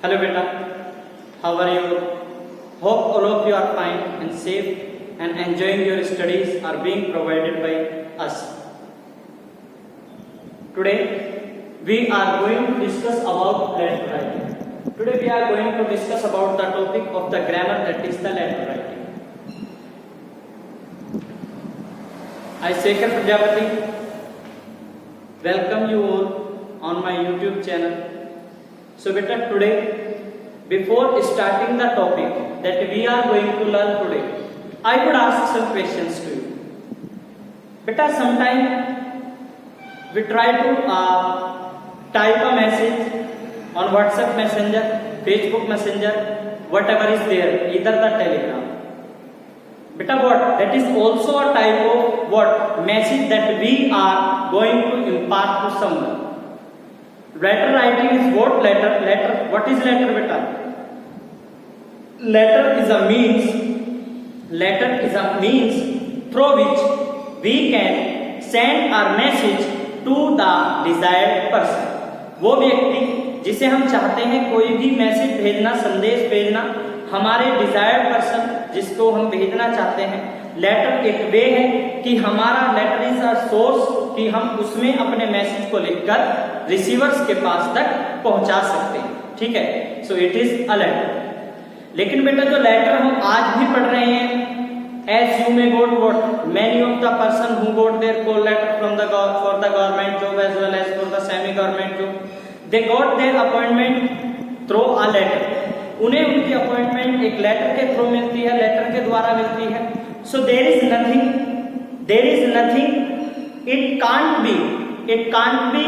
Hello beta, how are you? Hope all of you are fine and safe and enjoying your studies are being provided by us. Today we are going to discuss about letter writing. Today we are going to discuss about the topic of the grammar, that is the letter writing. I Shekhar Prajapati welcome you all on my YouTube channel. So beta, today before starting the topic that we are going to learn today, I would ask some questions to you. Beta, sometime we try to type a message on WhatsApp Messenger, Facebook Messenger, whatever is there, either the Telegram. Beta, what? That is also a type of what? Message that we are going to impart to someone. Letter writing is what? Letter. What is letter, beta? Letter is a means through which we can send our message to the desired person. वो व्यक्ति जिसे हम चाहते हैं कोई भी message भेजना, संदेश भेजना, हमारे डिजायर्ड पर्सन जिसको हम भेजना चाहते हैं. लेटर एक वे है कि हमारा लेटर इज अ सोर्स कि हम उसमें अपने मैसेज को लिखकर रिसीवर्स के पास तक पहुंचा सकते हैं. ठीक है, so it is a letter. लेकिन बेटा जो लेटर हम आज भी पढ़ रहे हैं, as you may got what many of the person who got their call letter from the for the government job as well as for the semi government job, they got their appointment through a letter. उन्हें उनकी appointment एक letter के through मिलती है, letter के द्वारा मिलती है. So there is nothing it can't be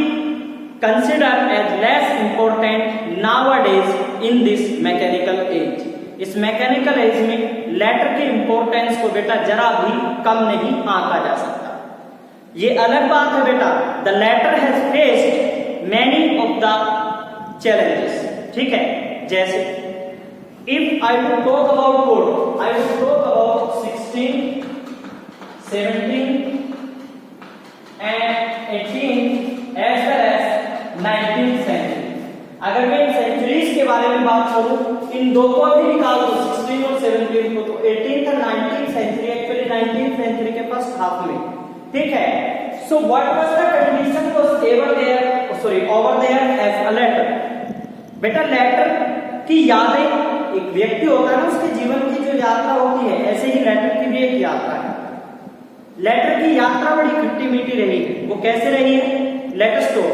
considered as less important nowadays in this mechanical age. इस मैकेनिकल एज में लेटर की इंपॉर्टेंस को बेटा जरा भी कम नहीं आंका जा सकता. ये अलग बात है बेटा. The letter has faced many of the challenges. ठीक है, जैसे if I would talk about code, I would talk about 16, 17 and 18 as well as 19th century. अगर मैं इन सेंचुरीज के बारे में बात करूं, इन दो को भी निकाल दो, 16 और 17 को, तो 18th और 19th century, actually 19th century के फर्स्ट हाफ में. ठीक है, so what was the condition was over there as a letter. बेटा लेटर की यादें, एक व्यक्ति होता है ना, उसके जीवन की जो यात्रा होती है, ऐसे ही लेटर की भी एक यात्रा है. लेटर की यात्रा बड़ी खट्टी मीठी रही है. वो कैसे रही है? Let us talk.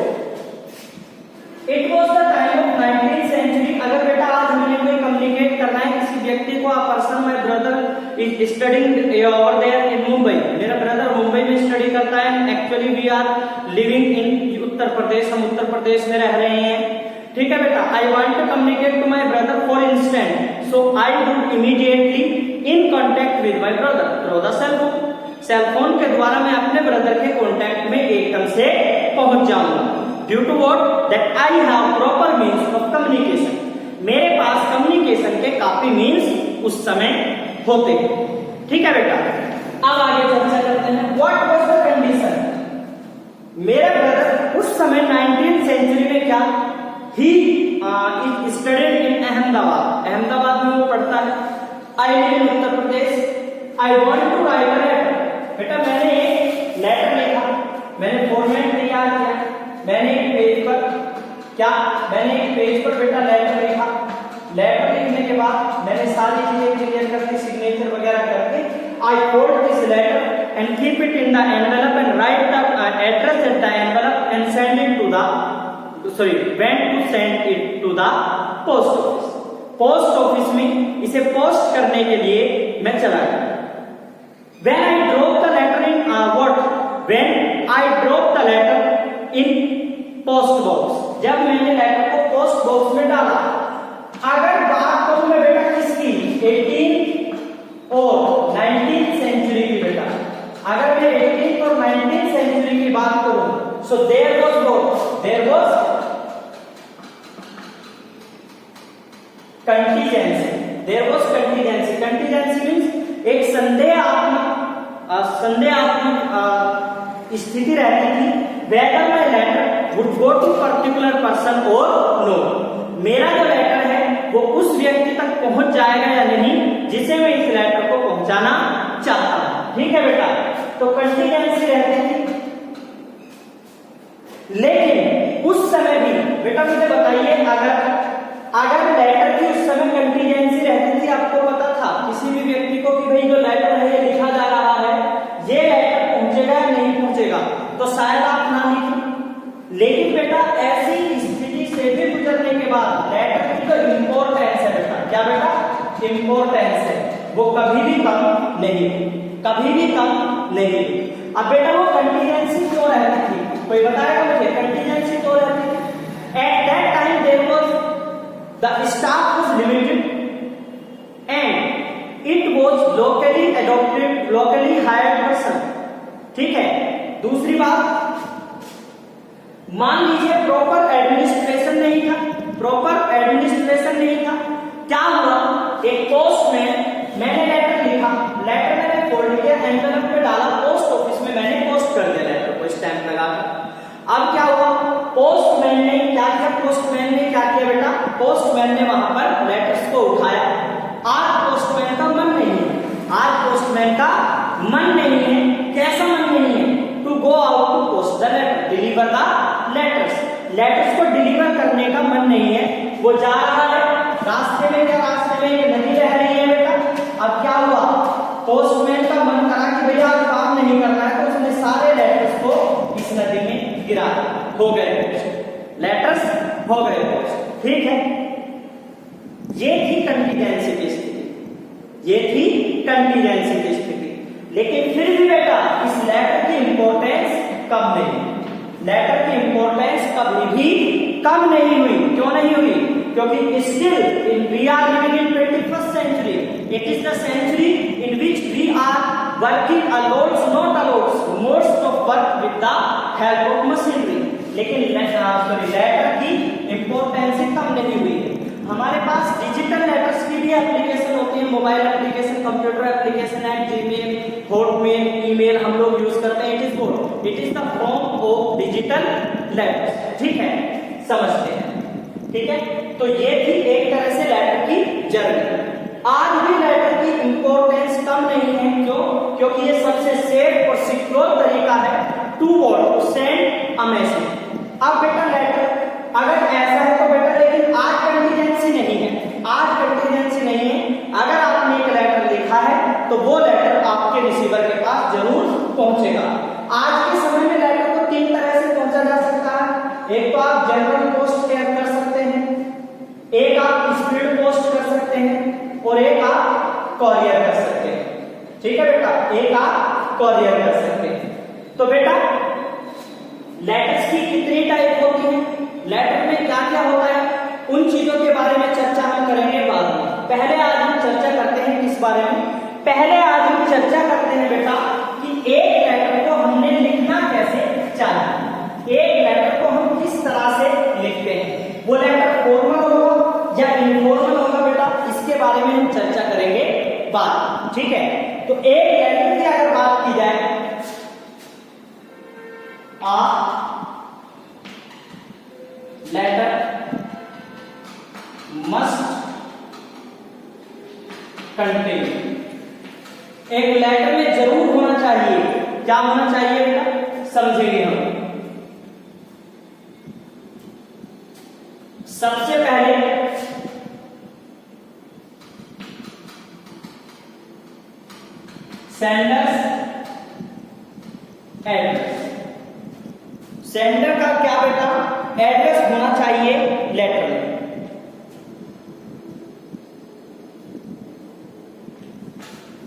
It was the time of 19th century. अगर बेटा आज हमें कोई कम्युनिकेट करना है किसी व्यक्ति को, a person my brother is studying over there in Mumbai. मेरा ब्रदर मुंबई में स्टडी करता है. Actually we are living in Uttar Pradesh. हम उत्तर प्रदेश में रह रहे हैं. ठीक है बेटा, I want to communicate to my brother for instant, so I would immediately in contact with my brother through the cell phone. Cell phone के द्वारा मैं अपने ब्रदर के कांटेक्ट में एकदम से पहुंच जाऊंगा. Due to what? That I have proper means of communication. मेरे पास कम्युनिकेशन के काफी मींस उस समय होते हैं. ठीक है बेटा, अब आगे चर्चा करते हैं. What was the condition? मेरा ब्रदर उस समय 19th सेंचुरी में क्या, he is studied in Ahmedabad. Ahmedabad में वो पढ़ता है. I live in Uttar Pradesh. I want to write a letter. बेटा मैंने एक लेटर लिखा, मैंने फॉर्मेट तैयार किया, मैंने एक पेज पर बेटा लेटर लिखा. लेटर लिखने के बाद मैंने सारी चीजें क्लियर करके सिग्नेचर वगैरह करके I fold this letter and keep it in the envelope and write the address at the envelope and send it to the post office. Post office में इसे पोस्ट करने के लिए मैं चला गया. When I drop the letter in post box, जब मैंने लेटर को पोस्ट बॉक्स में डाला. अगर बात करूं मैं बेटा किसकी, 18th और 19th सेंचुरी की बेटा, अगर मैं 18th और 19th सेंचुरी की बात करूं, so there was contingency. Contingency means एक संदेहात्मक स्थिति रहती थी. Whether my letter would go to particular person और नो. मेरा जो लेटर है जिसे मैं इस लेटर को पहुंचाना चाहता हूं। ठीक है बेटा, तो कंटीजेंसी रहती थी, लेकिन उस समय भी बेटा मुझे बताइए, अगर लेटर की उस समय कंटीजेंसी रहती थी, आपको पता था किसी भी व्यक्ति को कि भाई जो लेटर है ये लिखा जा रहा है, ये लेटर पहुंचेगा या नहीं पहुंचेगा, तो शायद आप ना लिखें। लेकिन बेटा ऐसी स्थिति से भी गुजरने के बाद लेटर की जो इंपॉर्टेंस है बेटा, क्या बेटा इंपॉर्टेंस है, वो कभी भी कम नहीं हुई, कभी भी कम नहीं हुई। अब बेटा वो कंटीजेंसी क्यों रहती थी, कोई बताएगा मुझे कंटीजेंसी क्यों रहती थी? At that time there was the staff was limited and it was locally adopted, locally hired person. ठीक है, दूसरी बात, मान लीजिए प्रॉपर एडमिनिस्ट्रेशन नहीं था, प्रॉपर एडमिनिस्ट्रेशन नहीं था, क्या हुआ, एक पोस्टमैन, मैंने लेटर लिखा, लेटर मैंने फोल्ड किया, एनवेलप पे डाला, पोस्ट ऑफिस में मैंने पोस्ट कर दिया लेटर को स्टैंप लगाकर। अब क्या हुआ, पोस्टमैन ने क्या किया, पोस्टमैन ने क्या किया बेटा, पोस्टमैन ने वहां पर लेटर्स को उठाया। आज पोस्टमैन का मन नहीं है, आज पोस्टमैन का मन नहीं है, कैसा मन नहीं है, to go out to post the letter, deliver the letters, letters को डिलीवर करने का मन नहीं है, वो जा रहा है रास्ते में, क्या रास्ते में एक नदी बह रही है बेटा। अब क्या हुआ, पोस्टमैन का मन करा कि भैया आज काम नहीं करना है, तो उसने सारे लेटर्स को इस नदी में गिरा, हो गए पोस्ट, लेटर्स हो गए पोस्ट। ठीक है, ये थी कंटीजेंसी की स्थिति, ये थी कंटीजेंसी की स्थिति। लेकिन फिर भी बेटा इस लेटर की इंपॉर्टेंस कम नहीं, लेटर की इंपॉर्टेंस कभी भी कम नहीं हुई। क्यों नहीं हुई, क्योंकि still in we are living in 21st century, it is the century in which we are working a loads not a loads, modes of work with the help of machinery. लेकिन लेटर की इंपॉर्टेंस कम नहीं हुई। हमारे पास डिजिटल लेटर्स की भी application होती है, मोबाइल एप्लीकेशन, कंप्यूटर एप्लीकेशन है, जीमेल, हॉटमेल, ईमेल हम लोग यूज करते हैं। It is the form of digital letters. ठीक है, समझते हैं। ठीक है, तो ये थी एक तरह से लेटर की जर्नी। आज भी लेटर की इंपॉर्टेंस कम नहीं है, क्यों? क्योंकि ये सबसे सेफ और सिक्योर तरीका है टू सेंड अ मैसेज। अब बेटा लेटर अगर ऐसा है तो बेटा, लेकिन आज कंटीजेंसी नहीं है, आज कंटीजेंसी नहीं है। अगर आपने एक लेटर लिखा है तो वो लेटर आपके रिसीवर के पास जरूर पहुंचेगा। आज के समय में लेटर को 3 तरह से पहुंचा जा सकता है। एक तो आप जनरल पोस्ट कर सकते हैं, एक आप स्पीड पोस्ट कर सकते हैं, और एक आप कॉरियर कर सकते हैं। ठीक है बेटा, एक आप कॉरियर कर सकते हैं। तो बेटा लेटर्स की कितनी टाइप होती है, लेटर में क्या क्या होता है, उन चीजों के बारे में चर्चा हम करेंगे बाद में। पहले आज हम चर्चा करते हैं किस बारे में, पहले आज हम चर्चा करते हैं बेटा कि एक लेटर को हमने लिखना कैसे चाहिए, एक लेटर को हम किस तरह से लिखते हैं, वो लेटर फॉर्मल होगा या इनफॉर्मल होगा बेटा, इसके बारे में हम चर्चा करेंगे बाद। ठीक है, तो एक लेटर की अगर बात की जाए, लेटर मस्ट कंटेन, एक लेटर में जरूर होना चाहिए, क्या होना चाहिए बेटा, समझेंगे हम। सबसे पहले सेंडर्स एड्रेस, सेंडर का क्या बेटा एड्रेस होना चाहिए लेटर में।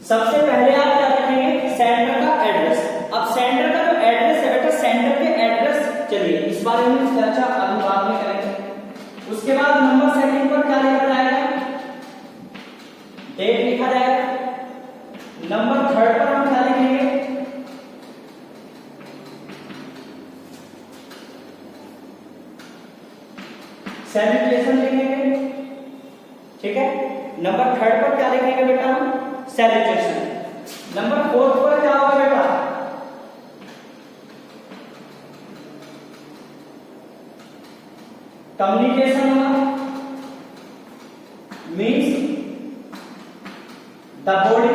सबसे पहले आप क्या लिखेंगे, सेंडर का एड्रेस। अब सेंडर का जो एड्रेस है बेटा, सेंडर के एड्रेस, चलिए इस बारे में चर्चा अभी बाद में करेंगे। उसके बाद नंबर सेकंड पर क्या लिखा जाएगा, डेट लिखा जाएगा। नंबर थर्ड पर हम क्या लिखेंगे, सैल्यूटेशन लिखेंगे। ठीक है, नंबर थर्ड पर क्या लिखेंगे बेटा, हम सैल्यूटेशन। नंबर फोर्थ पर क्या होगा बेटा, कम्युनिकेशन होगा, मीन्स द बॉडी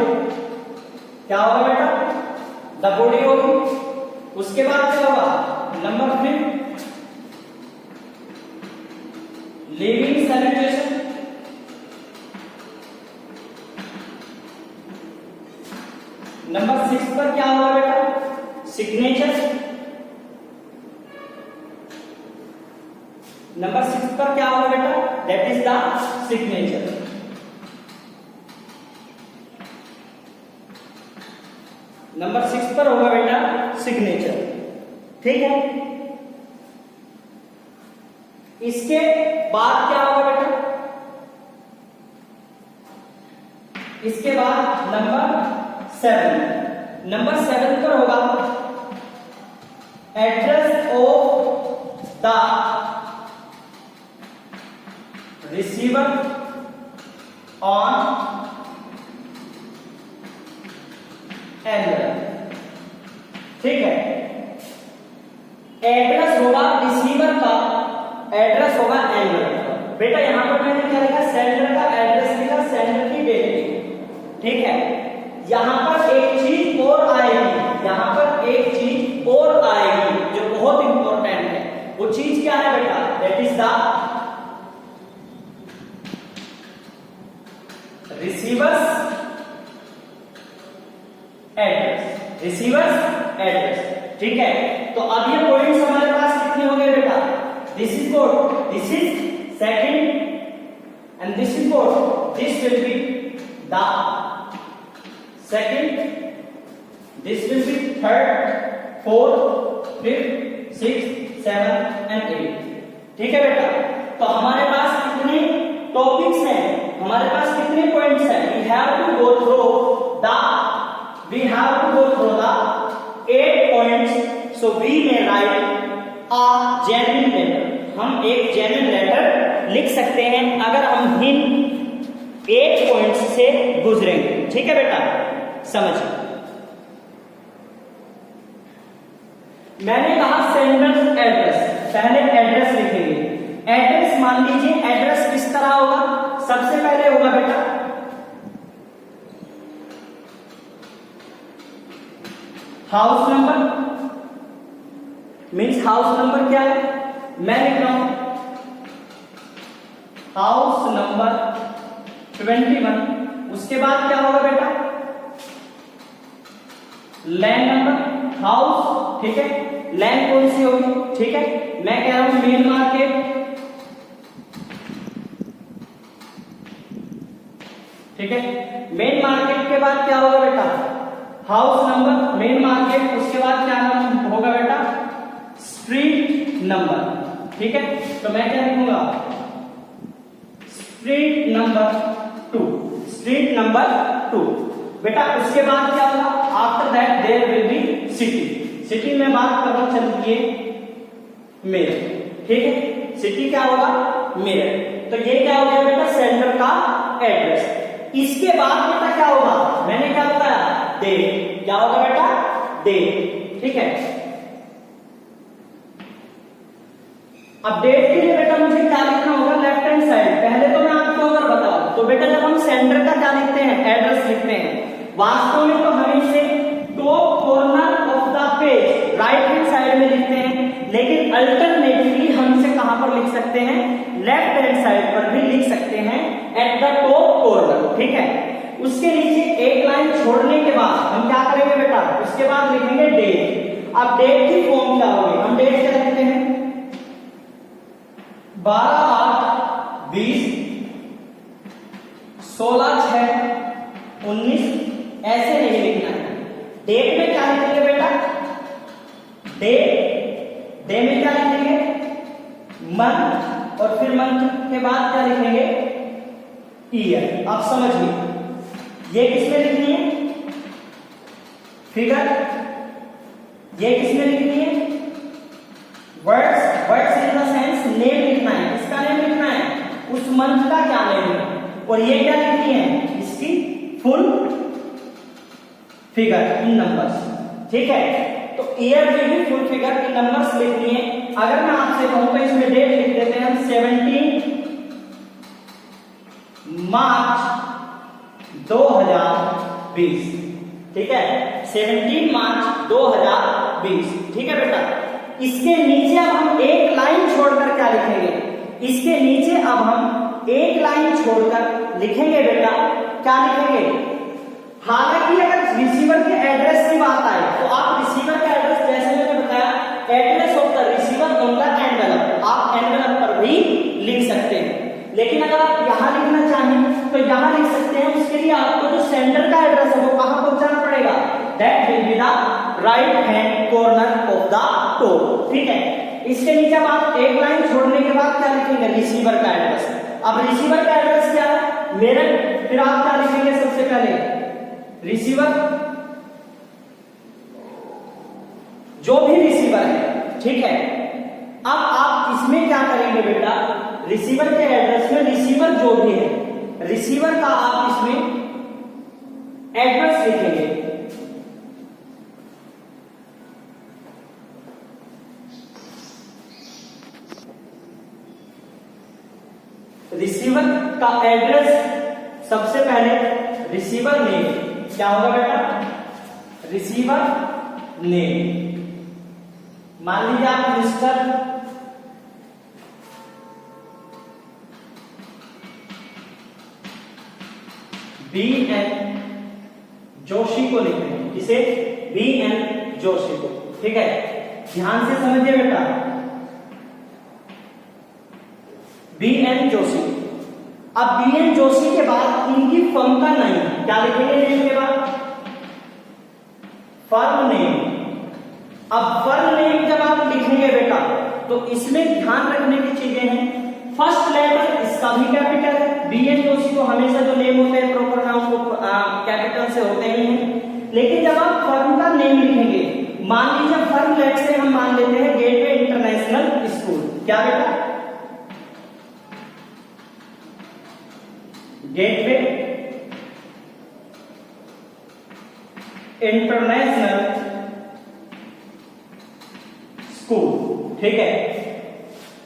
क्या होगा बेटा, द बॉडी होगी। उसके बाद क्या होगा, नंबर 5 लिविंग सैल्यूटेशन। नंबर 6 पर क्या होगा बेटा, सिग्नेचर। नंबर 6 पर क्या होगा बेटा, that is the signature. Number 6 पर होगा बेटा सिग्नेचर, ठीक है। इसके बाद क्या होगा बेटा, इसके बाद नंबर 7, नंबर 7 पर होगा address of the receiver on angle, ठीक है। एड्रेस होगा रिसीवर का, एड्रेस होगा एंगल। बेटा यहां पर मैंने क्या लिखा, सेंडर का एड्रेस लिखा, सेंडर की डेट, ठीक है। यहां पर एक चीज और आएगी, यहां पर एक चीज और आएगी जो बहुत इंपॉर्टेंट है। वो चीज क्या है बेटा, that is the receiver's address, receiver's address, ठीक है। तो अब ये पॉइंट्स हमारे पास कितने हो गए बेटा, this is what, this is second and this is what, this will be the second, this will be third, fourth, fifth, sixth, seventh and eight, ठीक है बेटा। तो हमारे पास कितने टॉपिक्स हैं, हमारे पास कितने पॉइंट्स हैं, we have to go through the 8 points, so we may write a genuine letter। हम एक जेन्युइन लेटर लिख सकते हैं अगर हम इन 8 पॉइंट्स से गुजरेंगे, ठीक है बेटा। समझिए, मैंने कहा सेंडर एड्रेस, पहले एड्रेस लिखेंगे। एड्रेस मान लीजिए, एड्रेस किस तरह होगा, सबसे पहले होगा बेटा house number, means house number क्या है, मैं लिख रहा हूं हाउस नंबर 21। उसके बाद क्या होगा बेटा, लैंड नंबर, हाउस, ठीक है। लैंड कौन सी होगी, ठीक है। मैं कह रहा हूं मेन मार्केट, ठीक है। मेन मार्केट के बाद क्या होगा बेटा, हाउस नंबर, मेन मार्केट, उसके बाद क्या नाम होगा बेटा, स्ट्रीट नंबर, ठीक है। तो मैं क्या लिखूंगा, स्ट्रीट नंबर 2, स्ट्रीट नंबर 2 बेटा। उसके बाद क्या होगा, after that there will be city, city में बात कर रहा हूं, चलिए मेरठ, ठीक है। सिटी क्या होगा, मेरठ। तो ये क्या हो गया बेटा, सेंटर का एड्रेस। इसके बाद बेटा क्या होगा, मैंने क्या बताया, डेट, क्या होगा बेटा, डेट, ठीक है। अब डेट के लिए बेटा मुझे क्या लिखना होगा, लेफ्ट हैंड साइड। पहले तो मैं आपको अगर बताऊं तो बेटा जब हम सेंडर का क्या लिखते हैं, एड्रेस लिखते हैं, वास्तव में तो हम इसे top corner of the page right hand side में लिखते हैं, लेकिन अल्टरनेटिवली हम इसे कहां पर लिख सकते हैं, लेफ्ट हैंड साइड पर भी लिख सकते हैं, एट द टॉप कॉर्नर, ठीक है। उसके नीचे एक लाइन छोड़ने के बाद हम क्या करेंगे बेटा, उसके बाद लिखेंगे डेट। अब डेट की फॉर्म क्या होगी, हम डेट क्या लिखते हैं, 12/8/20, 16/6/19, ऐसे नहीं लिखना है। डेट में क्या लिखेंगे बेटा, डे में क्या लिखेंगे, मंथ, और फिर मंथ के बाद क्या लिखेंगे, ईयर। आप समझिए, ये किसमें लिखनी है, फिगर, ये किसमें लिखनी है, words, words in the sense name लिखना है, इसका नेम लिखना है, उस मंथ का क्या नेम है, और ये क्या लिखनी है, इसकी फुल फिगर इन नंबर्स, ठीक है। तो ईयर की भी फुल फिगर इन नंबर्स लिखनी है। अगर मैं आपसे कहूं तो इसमें डेट लिख देते हैं 17 मार्च 2020, ठीक है, 17 मार्च 2020, ठीक है बेटा। इसके नीचे अब हम एक लाइन छोड़कर क्या लिखेंगे, इसके नीचे अब हम एक लाइन छोड़कर लिखेंगे बेटा, क्या लिखेंगे, हालांकि अगर रिसीवर के एड्रेस की बात आए तो आप रिसीवर का एड्रेस, जैसे मैंने बताया, address of the receiver on the envelope, आप एनवेलप पर भी लिख सकते हैं। लेकिन अगर आप यहां लिखना चाहें तो यहां लिख सकते हैं। उसके लिए आपको जो सेंडर का एड्रेस है वो कहां पहुंचाना पड़ेगा, that will be the right hand corner of the top, ठीक है। इसके नीचे आप एक लाइन छोड़ने के बाद क्या लिखेंगे, रिसीवर का एड्रेस। अब रिसीवर का एड्रेस क्या है, मेरठ, फिर आप क्या लिखेंगे, सबसे पहले रिसीवर, जो भी रिसीवर है, ठीक है। अब आप इसमें क्या करेंगे बेटा, रिसीवर के एड्रेस में रिसीवर जो भी है, रिसीवर का आप इसमें एड्रेस लिखेंगे। रिसीवर का एड्रेस, सबसे पहले रिसीवर नेम क्या होगा बेटा, रिसीवर नेम, मान लीजिए आप मिस्टर BN जोशी को लिखेंगे, इसे BN जोशी को, ठीक है। ध्यान से समझिए बेटा, BN जोशी। अब BN जोशी के बाद इनकी फर्म का नाम क्या लिखेंगे, नेम के बाद फर्म नेम। अब फर्म नेम जब आप लिखेंगे बेटा तो इसमें ध्यान रखने की चीजें हैं, फर्स्ट लेटर इसका भी कैपिटल है, BN जोशी को हमेशा जो नेम होते हैं प्रॉपर नाम वो कैपिटल से होते ही हैं। लेकिन जब आप फर्म का नेम लिखेंगे, मान लीजिए फर्म लेट से हम मान लेते हैं गेटवे इंटरनेशनल स्कूल, क्या बेटा, गेटवे इंटरनेशनल स्कूल, ठीक है।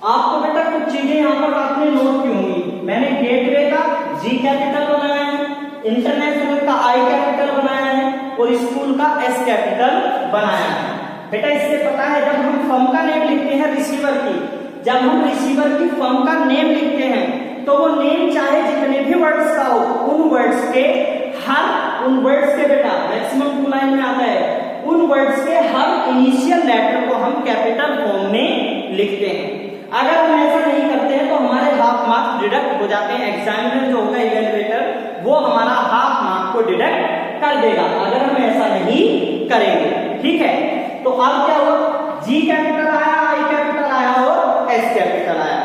आपको बेटा कुछ चीजें यहां पर आपने नोट की होंगी, मैंने गेटवे का G कैपिटल बनाया है, इंटरनेशनल का I कैपिटल बनाया है और स्कूल का S कैपिटल बनाया है। बेटा इससे पता है जब हम फर्म का नेम लिखते हैं रिसीवर की, जब हम रिसीवर की फर्म का नेम लिखते हैं तो वो नेम चाहे जितने भी वर्ड्स का हो, उन वर्ड्स के बेटा मैक्सिमम 2 लाइन में आता है, उन वर्ड्स के हर इनिशियल लेटर को हम कैपिटल फॉर्म में लिखते हैं। अगर हम ऐसा नहीं करते हैं तो हमारे हाफ मार्क्स डिडक्ट हो जाते हैं। एग्जामिनर जो होगा इवैल्यूएटर वो हमारा हाफ मार्क को डिडक्ट कर देगा अगर हम ऐसा नहीं करेंगे, ठीक है। तो अब क्या हुआ, G कैपिटल आया, I कैपिटल आया और S कैपिटल आया।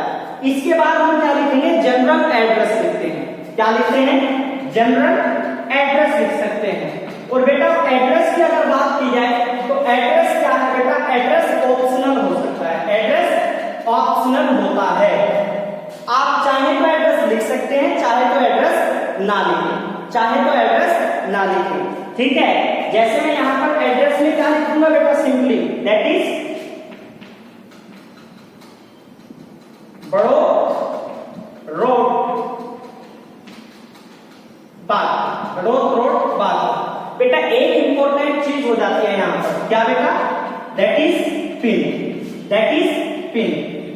इसके बाद हम क्या लिखेंगे, जनरल एड्रेस लिखते हैं, क्या लिखते हैं, जनरल एड्रेस लिख सकते हैं। और बेटा एड्रेस की अगर बात की जाए तो एड्रेस क्या है बेटा, एड्रेस ऑप्शनल हो सकता है, एड्रेस ऑप्शनल होता है। आप चाहे तो एड्रेस लिख सकते हैं, चाहे तो एड्रेस ना लिखें, ठीक है। जैसे मैं यहां पर एड्रेस में क्या लिखूंगा बेटा, सिंपली दैट इज बड़ो रोड बात। बेटा एक इंपॉर्टेंट चीज हो जाती है यहां पर, क्या बेटा, दैट इज पिन।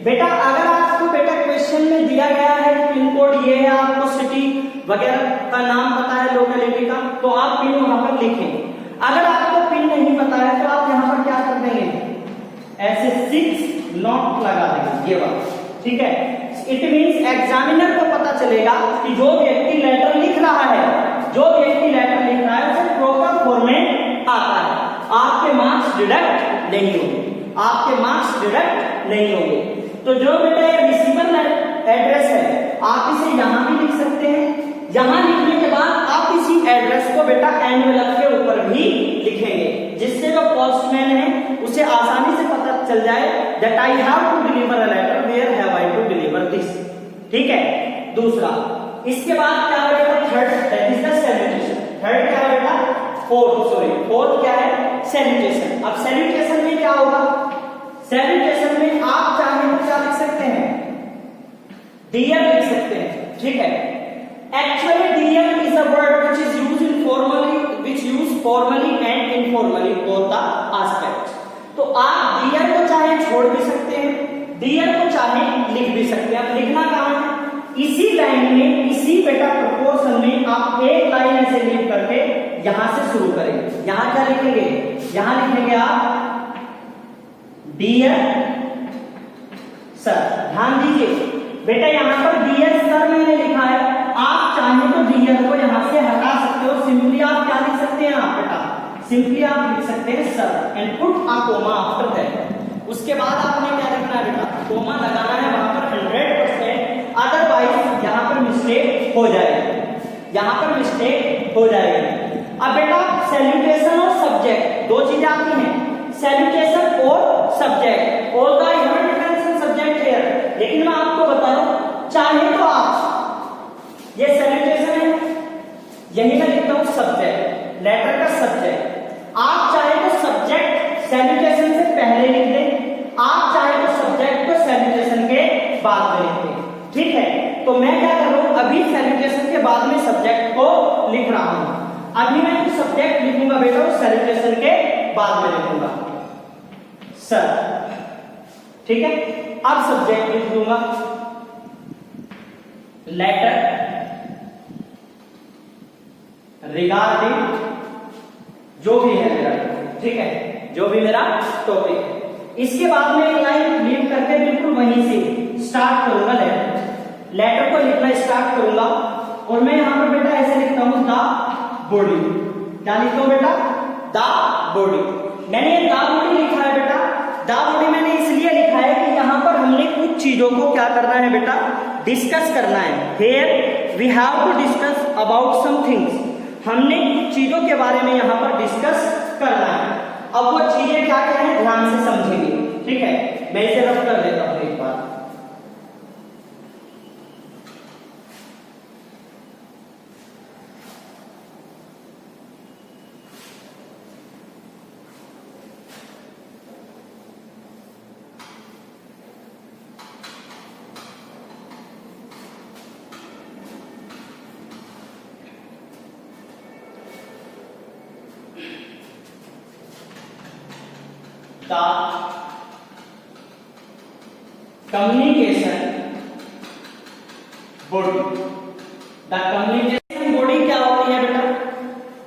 बेटा अगर आपको बेटा क्वेश्चन में दिया गया है पिन कोड ये है, आपको सिटी वगैरह का नाम पता है, लोकेलिटी का, तो आप पिन वहां पर लिखें। अगर आपको पिन नहीं पता है तो आप यहां पर क्या कर देंगे, ऐसे 6 नॉट लगा देंगे, ये बात, ठीक है। इट मींस एग्जामिनर को पता चलेगा कि जो व्यक्ति लेटर लिख रहा है उसे प्रॉपर फॉर्मेट आता है, आपके मार्क्स डिडक्ट नहीं होंगे। तो जो बेटा ये रिसीवर एड्रेस है आप इसे यहां भी लिख सकते हैं, यहां लिखने के बाद आप इसी एड्रेस को बेटा एनवेलप के ऊपर भी लिखेंगे, जिससे जो पोस्टमैन है उसे आसानी से पता चल जाए that I have to deliver a letter, where have I to deliver this, ठीक है। दूसरा, इसके बाद क्या बेटा, third that is the salutation. Third क्या है बेटा, फोर्थ क्या है, सैल्यूटेशन। अब सैल्यूटेशन में क्या होगा, सैल्यूटेशन में आप चाहे तो क्या लिख सकते हैं, डियर लिख सकते हैं, ठीक है। Actually dear is a word which is informally both the aspects. तो आप डियर को चाहे छोड़ भी सकते हैं, डियर को चाहे लिख भी सकते हैं। आप लिखना कहाँ है, इसी लाइन में, इसी बेटा प्रपोर्शन में आप एक लाइन ऐसे लिख करके यहां से शुरू करेंगे। यहां क्या लिखेंगे, यहां लिखेंगे आप डियर सर। ध्यान दीजिए बेटा, यहां पर डियर सर मैंने लिखा है, आप चाहे तो डियर को यहां से हटा सकते हो। सिंपली आप क्या लिख सकते हैं आप बेटा, सिंपली आप लिख सकते हैं sir and put a comma after that. उसके बाद आपने क्या लिखना है बेटा, कोमा लगाना है वहां पर 100%, अदरवाइज यहां पर मिस्टेक हो जाएगी, यहां पर मिस्टेक हो जाएगी। अब बेटा सैल्यूटेशन और सब्जेक्ट दो चीजें आती हैं, सैल्यूटेशन और subject. All the human difference in subject here, लेकिन मैं आपको बता रहा हूं, चाहे तो आप ये सैल्यूटेशन है, यही मैं लिखता हूं सब्जेक्ट, लेटर का सब्जेक्ट। आप चाहे तो सब्जेक्ट सैल्यूटेशन से पहले लिख दें, आप चाहे तो सब्जेक्ट को सैल्यूटेशन के बाद में लिख दें, ठीक है। तो मैं क्या कर रहा हूं, अभी सैल्यूटेशन के बाद में सब्जेक्ट को लिख रहा हूं। अभी मैं जो सब्जेक्ट लिखूंगा बेटा वो सैल्यूटेशन के बाद में लिखूंगा सर, ठीक है। अब सब्जेक्ट लिख दूंगा लेटर रिगार्डिंग जो भी है मेरा, ठीक है, जो भी मेरा टॉपिक है। इसके बाद में एक लाइन लीव करके बिल्कुल वहीं से स्टार्ट करूंगा, लेटर को लिखना स्टार्ट करूंगा। और मैं यहां पर बेटा ऐसे लिखता हूं द बॉडी। क्या लिखता हूं बेटा, द बॉडी। मैंने ये द बॉडी लिखा है बेटा, द बॉडी मैंने इसलिए लिखा है कि यहां पर हमने कुछ चीजों को क्या करना है बेटा, डिस्कस करना है। Here we have to discuss about some things, हमने कुछ चीजों के बारे में यहां पर डिस्कस करना है। अब वो चीजें क्या क्या है ध्यान से समझेंगे, ठीक है। मैं इसे रफ कर देता हूं एक बार। The communication body, the communication body क्या होती है बेटा,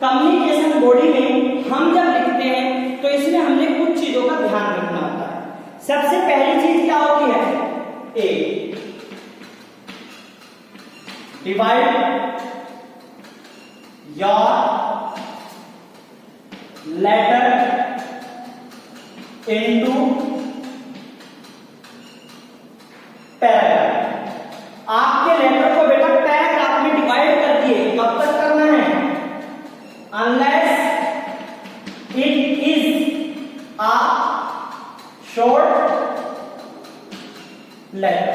कम्युनिकेशन बॉडी में हम जब लिखते हैं तो इसमें हमने कुछ चीजों का ध्यान रखना होता है। सबसे पहली चीज क्या होती है, a divide your letter into paragraph. आपके लेटर को बेटा पैराग्राफ में डिवाइड कर दिए, कब तक करना है, unless it is a short letter.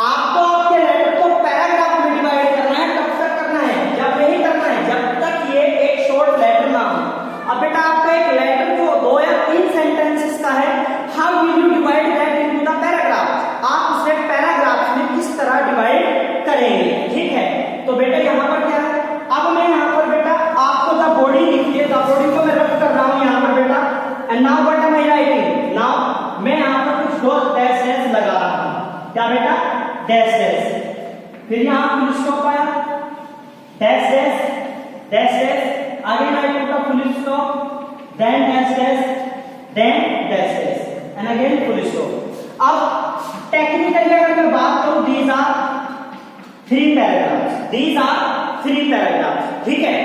आपको आपके लेटर को पैराग्राफ में डिवाइड करना है, कब तक करना है, जब नहीं करना है जब तक ये एक शॉर्ट लेटर ना हो। अब बेटा आपका एक लेटर जो 2 या 3 सेंटेंसेस का है, how will you divide that into the paragraph, आप उसे पैराग्राफ में किस तरह डिवाइड करेंगे, ठीक है। तो बेटा यहाँ पर क्या है, अब मैं यहाँ पर बेटा आपको द बॉडी लिखिए, द बॉडी को मैं रख कर रहा हूँ यहाँ पर बेटा। And now what am I writing, now मैं यहाँ पर कुछ दो डैश डैश लगा रहा हूँ, क्या बेटा, डैश डैश, फिर यहाँ फुल स्टॉप आया, dash dash dash dash, again I put a full stop, then dash dash, then dash dash, and again full stop. अब टेक्निकली अगर मैं बात करूं, these are 3 paragraphs, these are 3 paragraphs, ठीक है।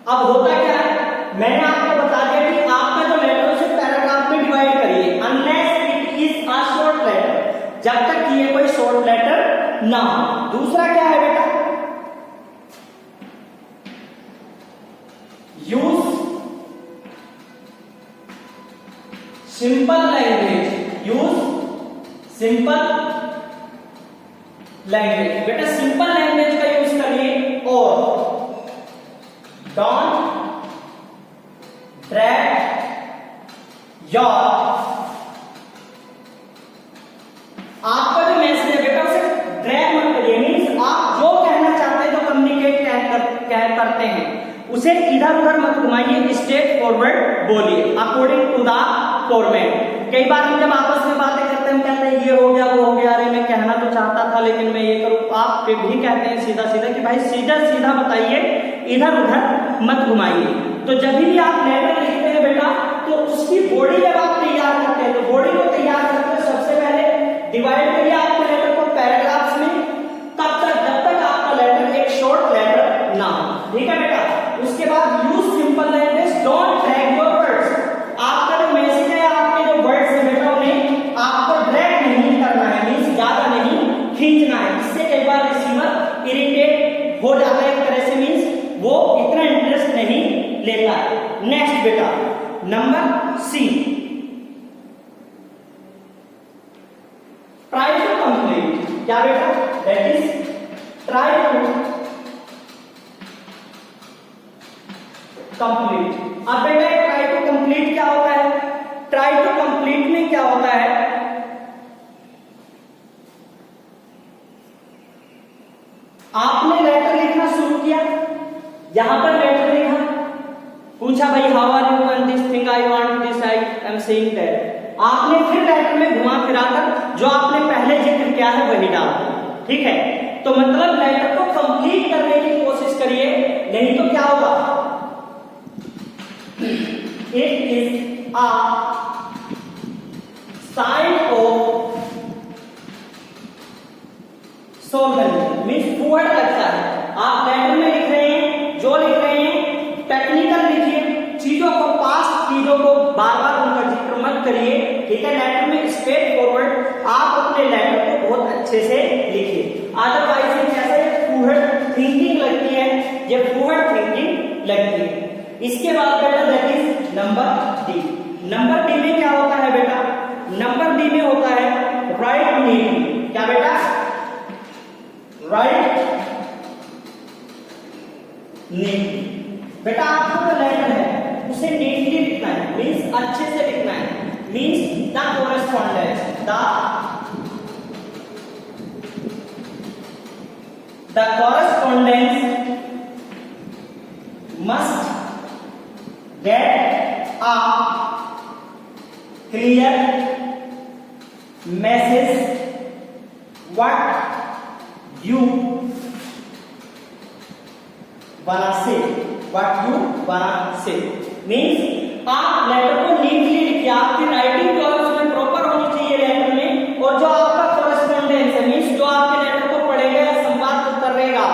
अब होता क्या है, मैंने आपको बता दिया कि आपका जो लेटर उसे पैराग्राफ में डिवाइड करिए, unless it is a short letter, जब तक कि ये कोई शॉर्ट लेटर ना हो। दूसरा क्या है बेटा, use simple language, use simple language. बेटा सिंपल लैंग्वेज का यूज करिए और डोंट ड्रैग योर, आपका जो मैसेज है बेटा उसे ड्रैग मत करिए, मीन्स आप जो कहना चाहते हैं, जो कम्युनिकेट करते हैं उसे इधर उधर मत घुमाइए, स्ट्रेट फॉरवर्ड बोलिए अकॉर्डिंग टू द फॉर्मेट। कई बार हम जब आपस में बातें करते हैं कहते हैं ये हो गया वो हो गया, अरे मैं कहना तो चाहता था लेकिन मैं ये करूँ, आप फिर भी कहते हैं सीधा सीधा कि भाई सीधा सीधा बताइए, इधर उधर मत घुमाइए। तो जब भी आप लेटर लिखते हैं बेटा तो उसकी बॉडी जब आप तैयार करते हैं तो बॉडी को तैयार करते हैं सबसे पहले डिवाइड करिए आपके लेटर को पैराग्राफ्स में, तब तक जब तक आपका लेटर एक शॉर्ट लेटर ना हो, ठीक है बेटा। उसके बाद use simple language, don't drag your words. आपका जो मैसेज है, आपके जो वर्ड्स है बेटा उन्हें आपको ड्रैग नहीं करना है, मींस ज्यादा नहीं खींचना है। इससे कई बार रिसीवर इरिटेट हो जाता है एक तरह से, मींस वो इतना इंटरेस्ट नहीं लेता है। नेक्स्ट बेटा number C, try to complete. क्या बेटा? That is try to complete. अब बेटा ट्राई टू कंप्लीट क्या होता है? ट्राई टू कंप्लीट में क्या होता है, आपने लेटर लिखना शुरू किया, यहां पर लेटर लिखा, पूछा भाई how are you and this thing I want this I am saying that. आपने फिर लेटर में घुमा फिरा कर जो आपने पहले जिक्र किया है वही डाल दिया, ठीक है। तो मतलब लेटर को कंप्लीट करने की कोशिश करिए, नहीं तो क्या होगा, it is a sign of solvency, means forward लगता है। आप लेटर में लिख रहे हैं, जो लिख रहे हैं टेक्निकल लिखिए, चीजों को पास्ट चीजों को बार बार उनका जिक्र मत करिए, ठीक है। लेटर में स्ट्रेट फॉरवर्ड आप अपने लेटर को बहुत अच्छे से लिखिए, अदरवाइज ये कैसा है फॉरवर्ड थिंकिंग लगती है, ये फॉरवर्ड थिंकिंग लगती है। इसके बाद बेटा that is number D. Number D में क्या होता है बेटा? नंबर डी में होता है राइट नीटली। क्या बेटा? Right neatly. बेटा आपका जो लेटर है उसे नीटली लिखना है, मींस अच्छे से लिखना है, means the correspondence, the correspondence must get a clear message what you wanna say, what you wanna say means आप लेटर को नीटली लिखिए, आपकी राइटिंग जो है उसमें प्रॉपर होनी चाहिए लेटर में, और जो आपका कोरेस्पॉन्डेंस है मींस जो आपके लेटर को पढ़ेगा या संवाद करेगा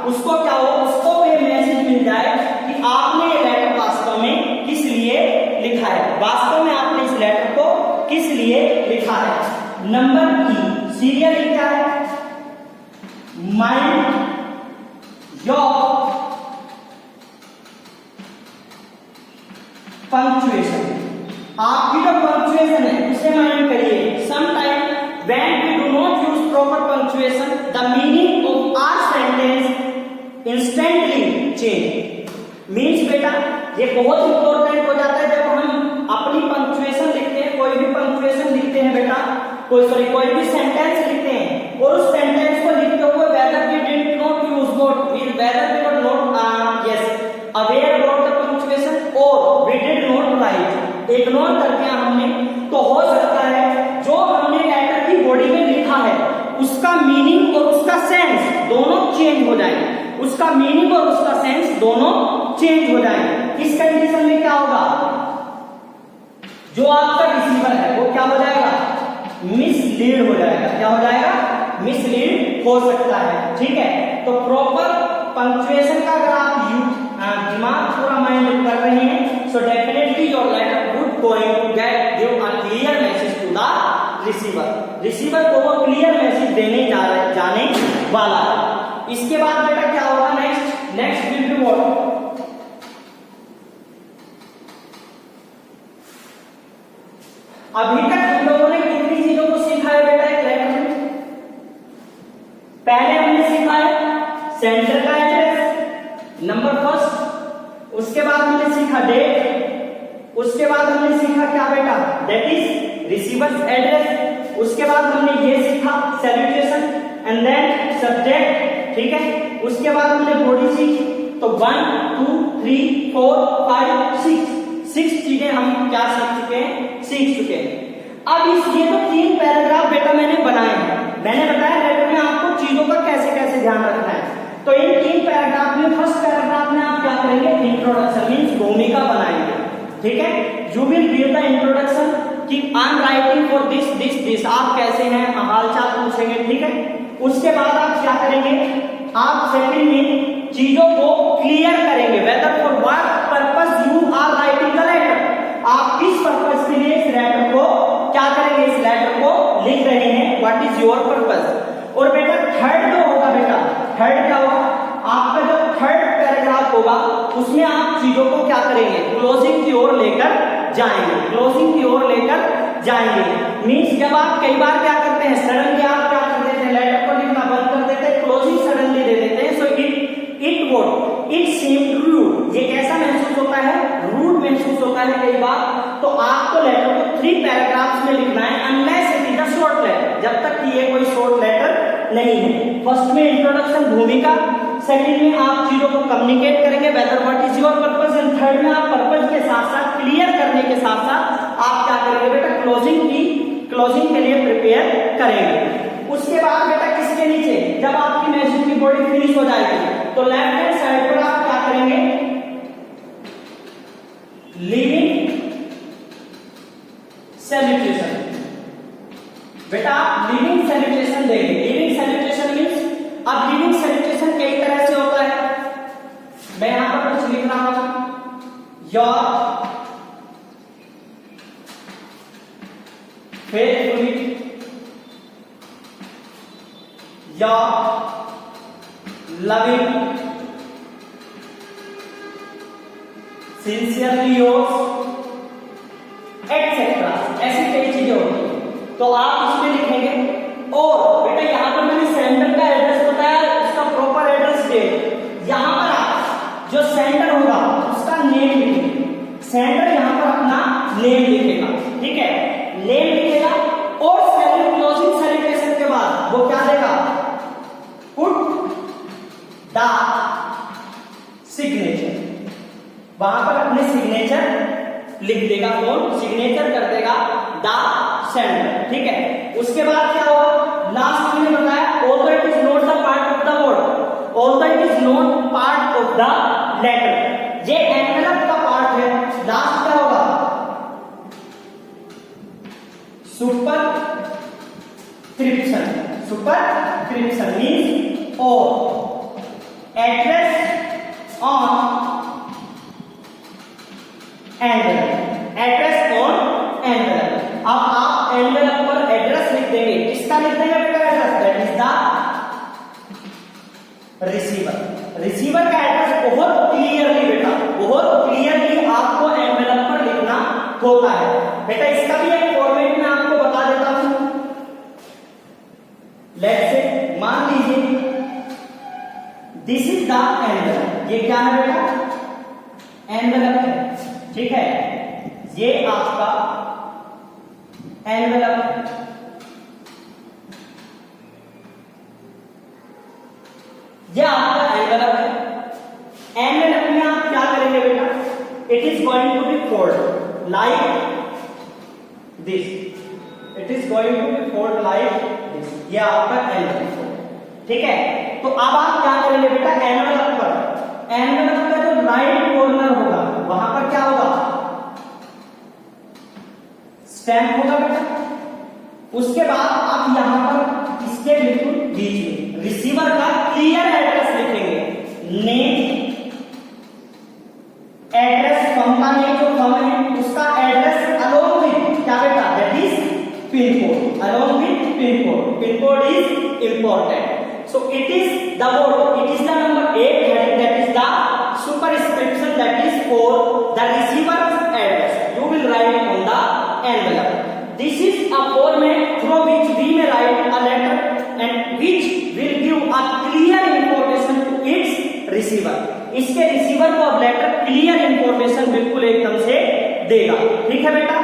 उसको क्या हो, उसको ये मैसेज मिल जाए कि आपने ये लेटर वास्तव में किस लिए लिखा है, वास्तव में आपने इस लेटर को किस लिए लिखा है। नंबर ई सीरियली क्या है? Mind your punctuation. आपकी जो पंक्चुएशन है उसे माइंड करिए। Sometime when we do not use proper punctuation the meaning of our sentence instantly change. Means बेटा ये बहुत इंपॉर्टेंट हो जाता है जब हम अपनी पंक्चुएशन लिखते हैं, कोई भी पंक्चुएशन लिखते हैं बेटा, कोई भी सेंटेंस लिखते हैं और उस सेंटेंस को लिखते हुए whether we did not use whether we were not aware about the punctuation और we did not write, ignore कर दिया हमने, तो हो सकता है जो हमने लेटर की बॉडी में लिखा है उसका मीनिंग और उसका सेंस दोनों चेंज हो जाएंगे, उसका मीनिंग और उसका सेंस दोनों चेंज हो जाएंगे। इस कंडीशन में क्या होगा, जो आपका रिसीवर है वो क्या हो जाएगा, मिसलीड हो जाएगा। क्या हो जाएगा? मिसलीड हो सकता है, ठीक है। तो प्रॉपर पंक्चुएशन का अगर आप दिमाग पूरा माइंड कर रहे हैं so definitely your letter would going to get give a clear message to the receiver. Receiver को वो क्लियर मैसेज देने जाने वाला है। इसके बाद बेटा क्या होगा नेक्स्ट विल बी व्हाट, अभी तक हम लोगों ने कितनी चीजों को सीखा है बेटा एक लेटर में? पहले हमने सीखा है सेंडर का एड्रेस नंबर फर्स्ट, उसके बाद हमने सीखा डेट, उसके बाद हमने सीखा क्या बेटा दैट इज रिसीवर्स एड्रेस, उसके बाद हमने ये सीखा सैल्यूटेशन एंड देन सब्जेक्ट, ठीक है। उसके बाद हमने बॉडी सीखी, तो 1 2 3 4 5 6 चीजें हम क्या सीख चुके हैं। अब ये तो 3 पैराग्राफ बेटा मैंने बनाए हैं। मैंने बताया लेटर में आपको चीजों का कैसे कैसे ध्यान रखना है। तो इन 3 पैराग्राफ में फर्स्ट पैराग्राफ में आप क्या करेंगे, इंट्रोडक्शन मींस भूमिका बनाएंगे। ठीक है, you will read the introduction कि I am writing for this, आप कैसे हैं, हालचाल पूछेंगे। ठीक है, उसके बाद आप क्या करेंगे, आप सेकंड में चीजों को क्लियर करेंगे, whether for what purpose you are writing the letter, आप किस पर्पस के लिए इस लेटर को क्या करेंगे, इस लेटर को लिख रहे हैं, व्हाट इज योर पर्पस। और बेटा थर्ड जो होगा, बेटा थर्ड क्या होगा, आपका जो थर्ड पैराग्राफ होगा उसमें आप चीजों को क्या करेंगे, क्लोजिंग की ओर लेकर जाएंगे, क्लोजिंग की ओर लेकर जाएंगे। मींस जब आप कई बार क्या करते हैं, सडनली आप क्या कर देते हैं, लेटर को लिखना बंद कर देते हैं, क्लोजिंग सडनली दे देते हैं। सो इट सीम रूड, ये कैसा महसूस होता है, रूड महसूस होता है कई बार। तो आपको लेटर को 3 पैराग्राफ्स में लिखना है, unless it is a short letter, जब तक कि ये कोई शॉर्ट लेटर नहीं है। फर्स्ट में इंट्रोडक्शन भूमिका, सेकंड में आप चीजों को कम्युनिकेट करेंगे, whether what is your purpose, and third में आप पर्पस के साथ साथ क्लियर करने के साथ साथ आप क्या करेंगे बेटा, क्लोजिंग के लिए प्रिपेयर करेंगे। उसके बाद बेटा किसके नीचे, जब आपकी मैसेज की बॉडी फिनिश हो जाएगी तो लेफ्ट हैंड साइड पर आप क्या करेंगे, लीविंग सैल्यूटेशन, बेटा आप लीविंग सैल्यूटेशन देंगे। लीविंग सैल्यूटेशन मींस, अब लीविंग सैल्यूटेशन कई तरह से होता है, मैं यहां पर कुछ लिख रहा हूं, your faithfully, your loving, sincerely yours, etc. ऐसी कई चीजें होती हैं, तो आप इसमें लिखेंगे। और बेटा यहां पर मैंने सेंडर का एड्रेस बताया, उसका प्रॉपर एड्रेस डेट, यहां पर आप जो सेंडर होगा उसका नेम लिखेंगे, सेंडर यहां पर अपना नेम लिखेगा। ठीक है, नेम लिखेगा और क्लोजिंग सैल्यूटेशन के बाद वो क्या देगा, पुट द सिग्नेचर, वहां पर अपने सिग्नेचर लिख देगा, कौन सिग्नेचर कर देगा, द सेंडर। ठीक है, उसके बाद क्या होगा, लास्ट में बताया although it is not the part of the word, although it is not part of the letter, ये एनवेलप का पार्ट है। लास्ट क्या होगा, सुपरस्क्रिप्शन मींस और address on envelope, address on envelope. अब आप एनवेलप पर एड्रेस लिख देंगे, किसका लिख देंगे बेटा address, that is the receiver. Receiver का एड्रेस बहुत क्लियरली बेटा, बहुत क्लियरली आपको एनवेलप पर लिखना होता है। बेटा इसका भी एक फॉर्मेट में आपको बता देता हूं। लेट्स से मान लीजिए दिस इज द एनवेलप, ये क्या है बेटा, एनवेलप है। ठीक है, ये आपका एनवेलप है, ये आपका एनवेलप है। एनवेलप में आप क्या करेंगे बेटा, it is going to be fold like this, it is going to be fold like this, ये आपका एनवेलप है। ठीक है, तो अब आप क्या करेंगे बेटा, एनवेलप पर, एनवेलप का जो राइट कॉर्नर होगा वहां पर क्या होगा, स्टैम्प होगा बेटा। उसके बाद आप यहां पर इसके बिल्कुल बीच में रिसीवर का क्लियर एड्रेस लिखेंगे, नेम एड्रेस, फर्म का नेम जो फर्म है उसका एड्रेस अलोंग विद क्या बेटा, that is pin code, along with pin code, pin code is important. So it is the word, it is the number 8 heading, that is the superscription, that is for the receiver's address, you will write on the envelope. This is a format through which we may write a letter and which will give a clear information to its receiver. इसके receiver को अब letter clear information बिल्कुल एकदम से देगा। ठीक है बेटा,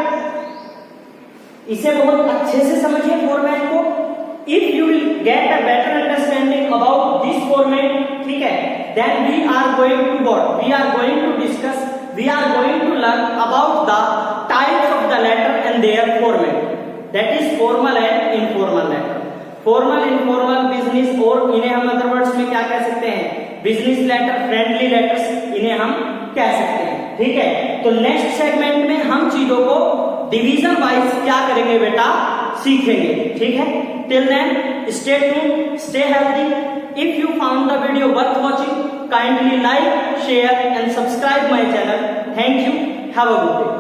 इसे बहुत अच्छे से समझिए फॉर्मेट को। If you will get a better understanding about this format, ठीक है, then we are going to what? We are going to discuss, we are going to learn about the types of the letter and their format. That is formal and informal letter. Formal informal business, और इन्हें हम other words में क्या कह सकते हैं? Business letter, friendly letters, इन्हें हम कह सकते हैं। ठीक है, तो नेक्स्ट सेगमेंट में हम चीजों को डिवीजन वाइज क्या करेंगे बेटा, सीखेंगे। ठीक है, till then stay tuned, stay healthy. If you found the video worth watching, kindly like, share and subscribe my channel. Thank you, have a good day.